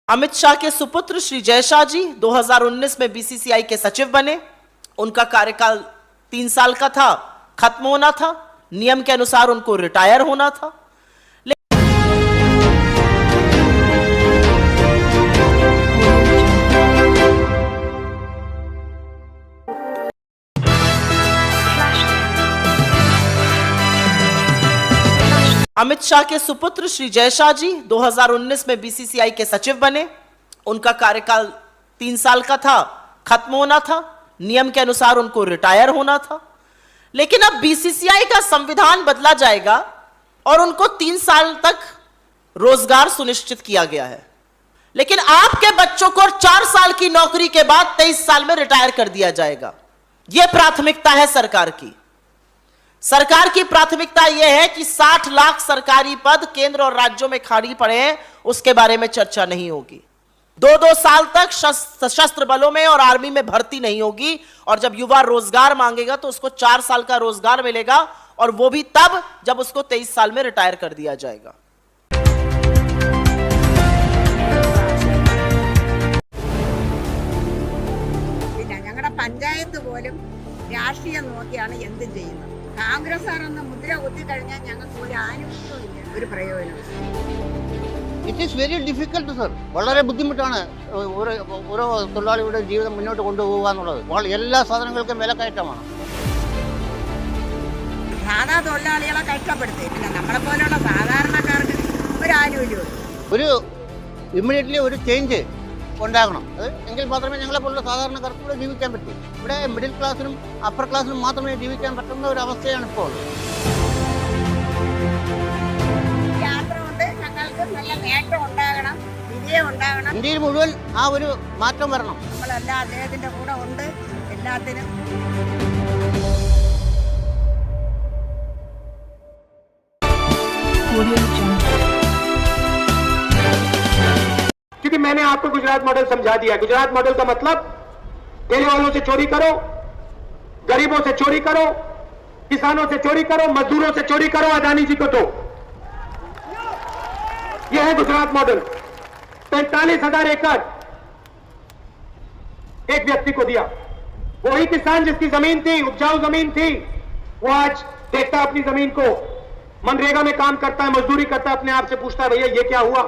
अमित शाह के सुपुत्र श्री जयशाह जी 2019 में बीसीसीआई के सचिव बने। उनका कार्यकाल 3 साल का था, खत्म होना था। नियम के अनुसार उनको रिटायर होना था। अमित शाह के सुपुत्र श्री जयशाह जी 2019 में बीसीसीआई के सचिव बने। उनका कार्यकाल 3 साल का था, खत्म होना था। नियम के अनुसार उनको रिटायर होना था। लेकिन अब बीसीसीआई का संविधान बदला जाएगा और उनको 3 साल तक रोजगार सुनिश्चित किया गया है। लेकिन आपके बच्चों को 4 साल की नौकरी के बाद 23 साल में रिटायर कर दिया जाएगा। यह प्राथमिकता है सरकार की। सरकार की प्राथमिकता यह है कि 60 लाख सरकारी पद केंद्र और राज्यों में खाली पड़े हैं, उसके बारे में चर्चा नहीं होगी। 2-2 साल तक सशस्त्र बलों में और आर्मी में भर्ती नहीं होगी। और जब युवा रोजगार मांगेगा तो उसको 4 साल का रोजगार मिलेगा, और वो भी तब जब उसको 23 साल में रिटायर कर दिया जाएगा। पंचायत പോലും രാഷ്ട്രീയം നോക്കിയാണ് എന്തും ചെയ്യുന്നത്. കോൺഗ്രസ്സാരൊന്ന് മുദ്ര കുത്തി കഴിഞ്ഞാൽ ഞങ്ങൾക്ക് ഒരു ആനുകൂല്യമില്ല, ഒരു പ്രയോജനം. It is very difficult sir. വളരെ ബുദ്ധിമുട്ടാണ് ഓരോ തൊഴിലാളിയുടെ ജീവിതം മുന്നോട്ട് കൊണ്ടുപോകുക എന്നുള്ളത്. എല്ലാ സാധനങ്ങൾക്കും വിലക്കയറ്റമാണ്. സാധാ തൊഴിലാളികളെ കഷ്ടപ്പെടുത്തി, പിന്നെ നമ്മളെ പോലെയുള്ള സാധാരണക്കാർക്ക് ഒരു ആനുകൂല്യവും. ഒരു ഇമ്മീഡിയറ്റ്ലി ഒരു ചേഞ്ച് ഉണ്ടാകണം. അത് എങ്കിൽ മാത്രമേ ഞങ്ങളെ പോലുള്ള സാധാരണക്കാർക്ക് ഇവിടെ ജീവിക്കാൻ പറ്റൂ. ഇവിടെ മിഡിൽ ക്ലാസ്സിനും അപ്പർ ക്ലാസ്സിനും മാത്രമേ ജീവിക്കാൻ പറ്റുന്ന ഒരു അവസ്ഥയാണ് ഇപ്പോൾ. യാത്ര കൊണ്ട് ഞങ്ങൾക്ക് നല്ല നേട്ടം ഉണ്ടാകണം, വിജയം ഉണ്ടാകണം. ഇന്ത്യയിൽ മുഴുവൻ ആ ഒരു മാറ്റം വരണം. നമ്മളെല്ലാം അദ്ദേഹത്തിന്റെ കൂടെ ഉണ്ട് എല്ലാത്തിനും. क्योंकि मैंने आपको गुजरात मॉडल समझा दिया। गुजरात मॉडल का मतलब ठेले वालों से चोरी करो, गरीबों से चोरी करो, किसानों से चोरी करो, मजदूरों से चोरी करो, अदानी जी को दो। यह है गुजरात मॉडल। 45,000 एकड़ एक व्यक्ति को दिया। वही किसान जिसकी जमीन थी, उपजाऊ जमीन थी, वो आज देखता अपनी जमीन को, मनरेगा में काम करता है, मजदूरी करता है, अपने आप से पूछता है भैया ये क्या हुआ,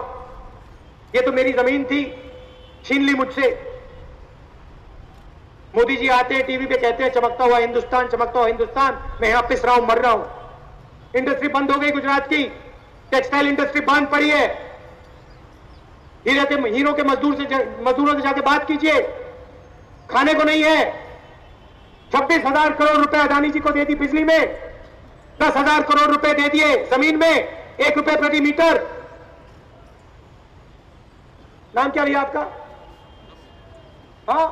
ये तो मेरी जमीन थी, छीन ली मुझसे। मोदी जी आते हैं टीवी पे कहते हैं चमकता हुआ हिंदुस्तान, चमकता हुआ हिंदुस्तान। मैं यहां पिस रहा हूं, मर रहा हूं। इंडस्ट्री बंद हो गई गुजरात की, टेक्सटाइल इंडस्ट्री बंद पड़ी है। हीरो के मजदूरों से जाके बात कीजिए, खाने को नहीं है। 26,000 करोड़ रुपए अदानी जी को दे दी बिजली में, 10,000 करोड़ रुपए दे दिए जमीन में, 1 रुपए प्रति मीटर। नाम क्या लिया आपका? हाँ,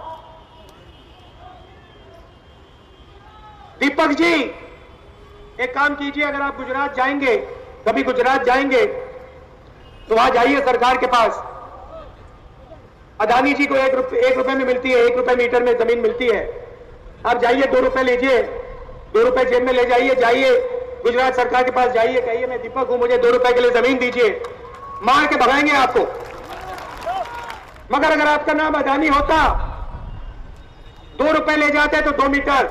दीपक जी, एक काम कीजिए, अगर आप गुजरात जाएंगे, कभी गुजरात जाएंगे तो वहां जाइए सरकार के पास। अदानी जी को 1 रुपए में मिलती है, 1 रुपए मीटर में जमीन मिलती है। आप जाइए, 2 रुपए लीजिए, 2 रुपए जेब में ले जाइए, जाइए गुजरात सरकार के पास जाइए, कहिए मैं दीपक हूं, मुझे 2 रुपए के लिए जमीन दीजिए। मार के भगाएंगे आपको। मगर अगर आपका नाम अदानी होता, 2 रुपए ले जाते तो 2 मीटर,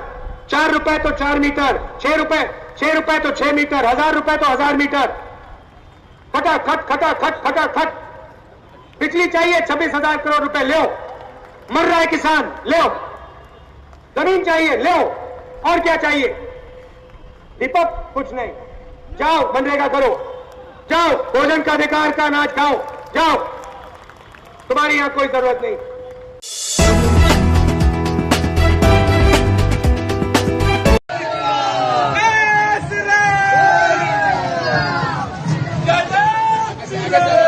4 रुपए तो 4 मीटर, 6 रुपए तो 6 मीटर, 1000 रुपए तो 1000 मीटर। खटाखट खटाखट खटाखट। बिजली चाहिए 26,000 करोड़ रुपए, ले। मर रहा है किसान, ले। जमीन चाहिए, ले। और क्या चाहिए? दीपक कुछ नहीं, जाओ मनरेगा करो, जाओ भोजन का अधिकार का अनाज खाओ, जाओ, तुम्हारी यहां कोई जरूरत नहीं। Get